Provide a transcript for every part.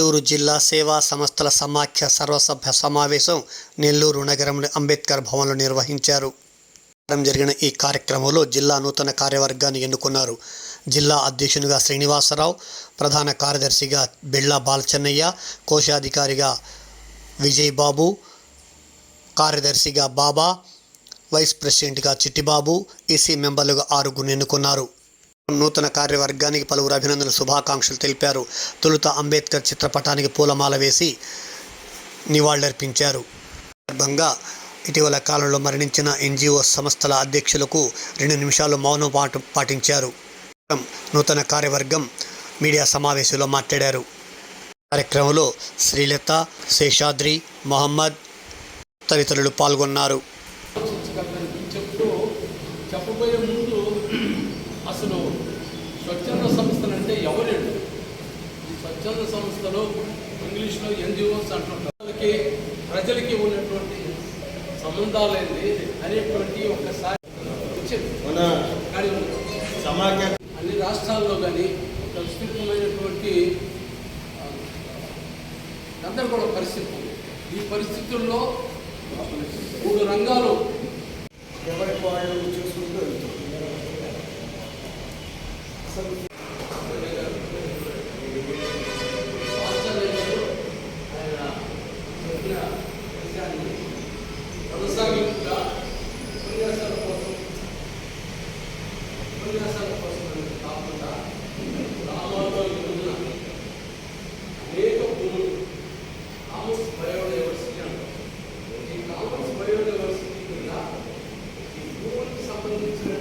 నెల్లూరు జిల్లా సేవా సంస్థల సమాఖ్య సర్వసభ్య సమావేశం నెల్లూరు నగరంలోని అంబేద్కర్ భవన్లో నిర్వహించారు. జరిగిన ఈ కార్యక్రమంలో జిల్లా నూతన కార్యవర్గాన్ని ఎన్నుకున్నారు. జిల్లా అధ్యక్షునిగా శ్రీనివాసరావు, ప్రధాన కార్యదర్శిగా బిళ్ళ బాలచెన్నయ్య, కోశాధికారిగా విజయ్ బాబు, కార్యదర్శిగా బాబా, వైస్ ప్రెసిడెంట్గా చిట్టిబాబు, ఈసీ మెంబర్లుగా 6 ఎన్నుకున్నారు. నూతన కార్యవర్గానికి పలువురు అభినందన శుభాకాంక్షలు తెలిపారు. తొలుత అంబేద్కర్ చిత్రపటానికి పూలమాల వేసి నివాళులర్పించారు. సందర్భంగా ఇటీవల కాలంలో మరణించిన ఎన్జిఓ సంస్థల అధ్యక్షులకు 2 నిమిషాలు మౌనం పాటించారు. నూతన కార్యవర్గం మీడియా సమావేశంలో మాట్లాడారు. కార్యక్రమంలో శ్రీలత, శేషాద్రి, మహమ్మద్ తదితరులు పాల్గొన్నారు. చెప్పబోయే ముందు అసలు స్వచ్ఛంద సంస్థలు అంటే ఎవరండి? ఈ స్వచ్ఛంద సంస్థలు ఇంగ్లీష్లో ఎన్జిఓస్ అంటుంటారు. ప్రజలకి ఉన్నటువంటి సంబంధాలేంది అనేటువంటి ఒకసారి కానీ సమాఖ్య అన్ని రాష్ట్రాల్లో కానీ ఒక విస్తృతమైనటువంటి గందరగోళ పరిస్థితి ఉంది. ఈ పరిస్థితుల్లో 3 రంగాలు ఎవరికి వాళ్ళు చూసుకుంటూ వెళ్తారు. కొనసాగింపుగా ఉపన్యాసాల కోసం కాకుండా గ్రామాల్లో అనేక భూములు కామర్స్ బయోడైవర్సిటీ అంటారు. ఈ కామర్స్ బయోడైవర్సిటీ కింద ఈ భూములకు సంబంధించిన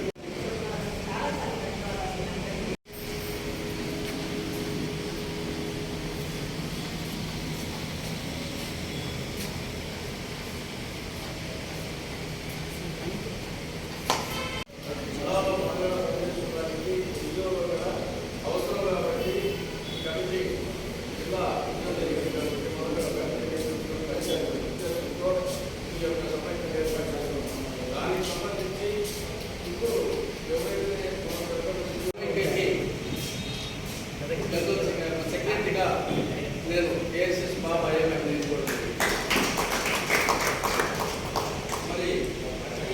సెక్రటరీగా నేను ఏఎస్ఎస్ బాబా మరి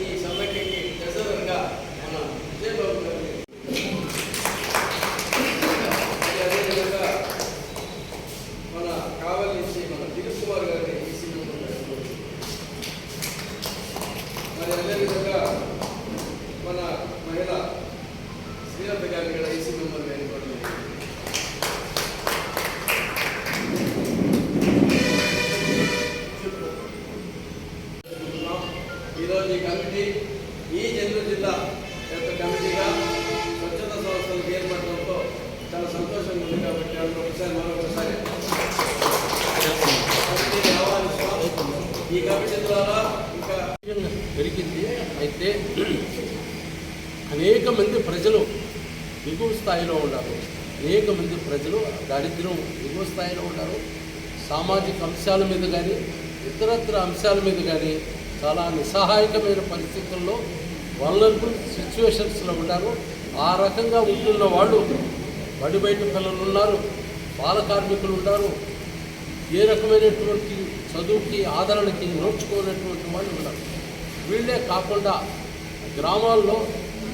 ఈ సమైక్యకి ట్రెజరర్గా మన విజయబాబు గారిని, అదేవిధంగా మన కావలి నుంచి మన దిలీప్ కుమార్ గారిని ఈసీ మెంబర్, మరి అదేవిధంగా మన మహిళ శ్రీలత గారిని కూడా ఈసీ మెంబర్ గారిని ఈరోజు ఈ కమిటీ ఈ నెల్లూరు జిల్లా యొక్క కమిటీగా స్వచ్ఛంద సంస్థలకు ఏర్పడడంతో చాలా సంతోషంగా ఉంది. కాబట్టి మరొకసారి ఈ కమిటీ ద్వారా ఇంకా పెరిగింది. అయితే అనేక మంది ప్రజలు దిగువ స్థాయిలో ఉన్నారు. అనేక మంది ప్రజలు దారిద్ర్యం దిగువ స్థాయిలో ఉన్నారు. సామాజిక అంశాల మీద కానీ ఇతరత్ర అంశాల మీద కానీ చాలా నిస్సహాయకమైన పరిస్థితుల్లో వల్నరబుల్ సిచ్యువేషన్స్లో ఉన్నారు. ఆ రకంగా ఉంటున్న వాళ్ళు బడి బయట పిల్లలు ఉన్నారు, బాల కార్మికులు ఉన్నారు, ఏ రకమైనటువంటి చదువుకి ఆదరణకి నోచుకోనటువంటి వాళ్ళు ఉన్నారు. వీళ్ళే కాకుండా గ్రామాల్లో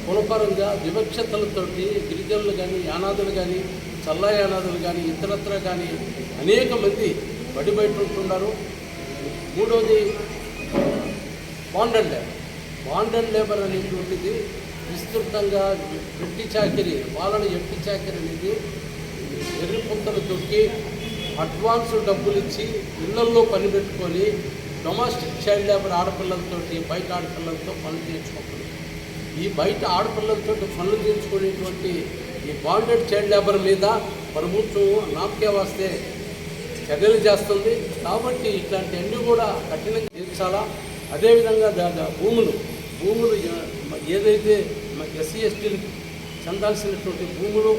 కులపరంగా వివక్షతలతోటి గిరిజనులు కానీ, యానాదులు కానీ, చల్లా యానాదులు కానీ, ఇతరత్ర కానీ అనేక మంది బడి బయట ఉంటున్నారు. మూడవది బాండ్ అండ్ లేబర్ అనేటువంటిది విస్తృతంగా ఎట్టి చాకిరి, వాళ్ళని ఎట్టి చాకిరి అనేది ఎర్రి పుంతలు తొక్కి అడ్వాన్స్ డబ్బులు ఇచ్చి ఇళ్లల్లో పని పెట్టుకొని డొమెస్టిక్ చైల్డ్ లేబర్ ఆడపిల్లలతోటి బయట ఆడపిల్లలతో పనులు చేయించుకుంటున్నారు. ఈ బయట ఆడపిల్లలతో పనులు చేయించుకునేటువంటి ఈ బాండెడ్ చైల్డ్ లేబర్ మీద ప్రభుత్వం నామకే వస్తే చర్యలు చేస్తుంది. కాబట్టి ఇట్లాంటివన్నీ కూడా కఠినంగా తీర్చాలా. అదేవిధంగా భూములు ఏదైతే ఎస్సీ ఎస్టీలకు చెందాల్సినటువంటి భూములు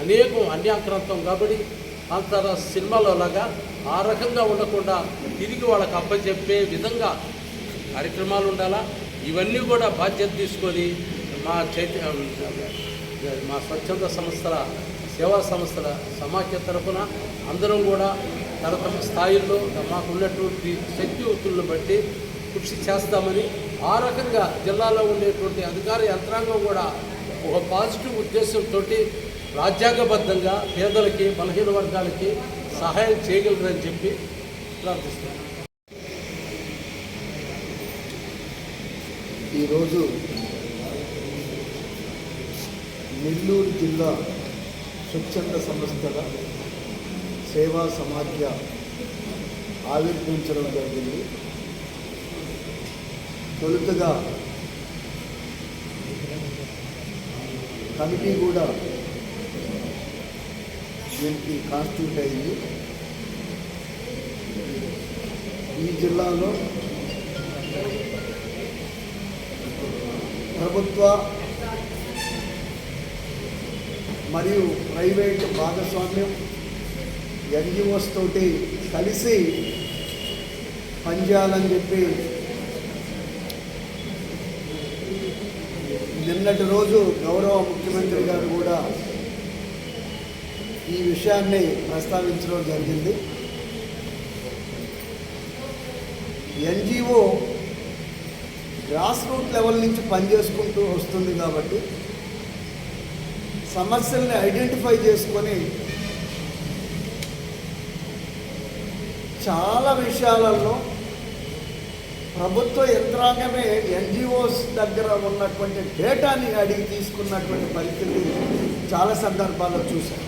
అనేకం అన్యాక్రాంతం కాబట్టి కాంతార సినిమాలో లాగా ఆ రకంగా ఉండకుండా తిరిగి వాళ్ళకి అప్పచెప్పే విధంగా కార్యక్రమాలు ఉండాలా. ఇవన్నీ కూడా బాధ్యత తీసుకొని మా స్వచ్ఛంద సంస్థల సేవా సంస్థల సమాఖ్య తరఫున అందరం కూడా తన తమ స్థాయిల్లో మాకున్నటువంటి శక్తియుక్తులను బట్టి కృషి చేస్తామని, ఆ రకంగా జిల్లాలో ఉండేటువంటి అధికార యంత్రాంగం కూడా ఒక పాజిటివ్ ఉద్దేశంతో రాజ్యాంగబద్ధంగా పేదలకి, బలహీన వర్గాలకి సహాయం చేయగలరని చెప్పి ప్రార్థిస్తున్నాను. ఈరోజు నెల్లూరు జిల్లా స్వచ్ఛంద సంస్థల సేవా సమాఖ్య ఆవిర్భించడం జరిగింది. తొలుతగా కమిటీ కూడా దీనికి కాన్స్టిట్యూట్ అయింది. ఈ జిల్లాలో ప్రభుత్వ మరియు ప్రైవేట్ భాగస్వామ్యం ఎన్జిఓస్ తోటి కలిసి పనిచేయాలని చెప్పి నిన్నటి రోజు గౌరవ ముఖ్యమంత్రి గారు కూడా ఈ విషయాన్ని ప్రస్తావించడం జరిగింది. ఎన్జిఓ గ్రాస్ రూట్ లెవెల్ నుంచి పనిచేసుకుంటూ వస్తుంది కాబట్టి సమస్యల్ని ఐడెంటిఫై చేసుకొని చాలా విషయాలలో ప్రభుత్వ యంత్రాంగమే ఎన్జిఓస్ దగ్గర ఉన్నటువంటి డేటాని అడిగి తీసుకున్నటువంటి పరిస్థితి చాలా సందర్భాల్లో చూశాం.